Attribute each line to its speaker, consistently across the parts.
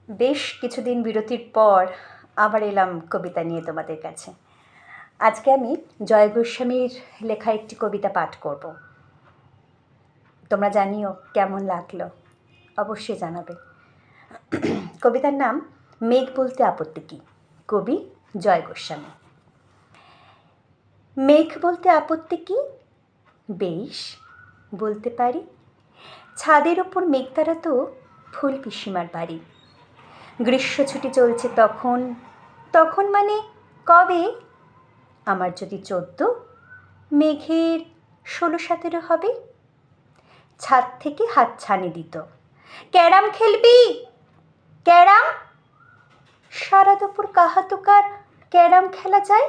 Speaker 1: বেশ কিছুদিন বিরতির পর আবার এলাম কবিতা নিয়ে তোমাদের কাছে। আজকে আমি জয় গোস্বামীর লেখা একটি কবিতা পাঠ করব। তোমরা জানিও কেমন লাগলো, অবশ্যই জানাবে। কবিতার নাম মেঘ বলতে আপত্তি কী, কবি জয় গোস্বামী। মেঘ বলতে আপত্তি কী, বেশ বলতে পারি। ছাদের ওপর মেঘতারা তো ফুল পিসিমার বাড়ি। গ্রীষ্ম ছুটি চলছে তখন, তখন মানে কবে? আমার যদি 14, মেঘের 16-17 হবে। ছাদ থেকে হাত ছানি দিত, ক্যারাম খেলবি ক্যারাম। সারা দুপুর কাহাতুকার ক্যারাম খেলা যায়,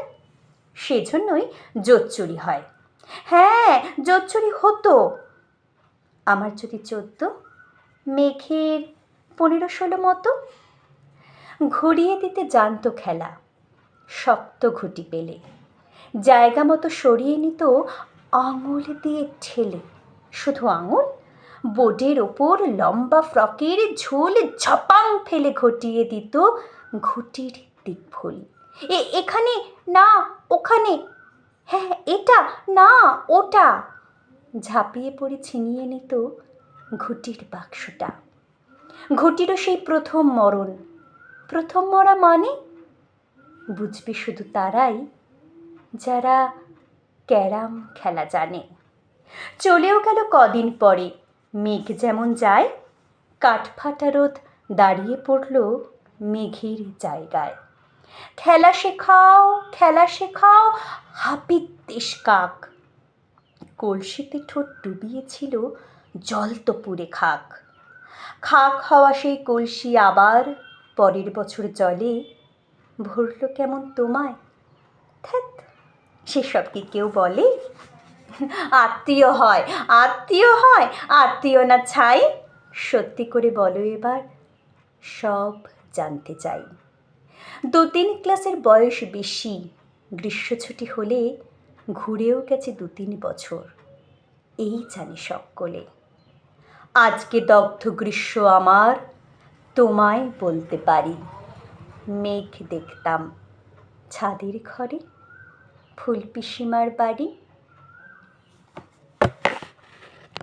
Speaker 1: সেজন্যই জোচ্চুরি হয়। হ্যাঁ, জোচ্চুরি হতো। আমার যদি 14, মেঘের 15-16 মতো। ঘুরিয়ে দিতে জানতো খেলা, শক্ত ঘুটি পেলে জায়গা মতো সরিয়ে নিত আঙুল দিয়ে ঠেলে। শুধু আঙুল, বোর্ডের ওপর লম্বা ফ্রকের ঝোল ঝপাং ফেলে ঘটিয়ে দিত ঘুটির দিকভুল। এখানে না ওখানে, হ্যাঁ এটা না ওটা। ঝাঁপিয়ে পড়ে ছিনিয়ে নিত ঘুটির বাক্সটা। ঘুটিরও সেই প্রথম মরণ। প্রথম মরা মানে বুঝবে শুধু তারাই যারা ক্যারাম খেলা জানে। চলেও গেল কদিন পরে, মেঘ যেমন যায়, কাঠফাটা রোদ দাঁড়িয়ে পড়ল মেঘের জায়গায়। খেলা শেখাও খেলা শেখাও, হাপিত্যেশ কাক। কলসিতে ঠোঁট ডুবিয়েছিল জল তো পুড়ে খাক। খাক হওয়া সেই কলসি আবার পরের বছর জলে ভরল কেমন তোমায়। ধ্যাৎ, সেসব কি কেউ বলে? আত্মীয় হয় আত্মীয় হয়, আত্মীয় না ছাই। সত্যি করে বলো এবার, সব জানতে চাই। 2-3 ক্লাসের বয়স বেশি, গ্রীষ্ম ছুটি হলে ঘুরেও গেছে 2-3 বছর, এই জানি সকলে। আজকে দগ্ধ গ্রীষ্ম আমার, তোমায় বলতে পারি। মেঘ দেখতাম ছাদের ঘরে, ফুল পিসিমার বাড়ি।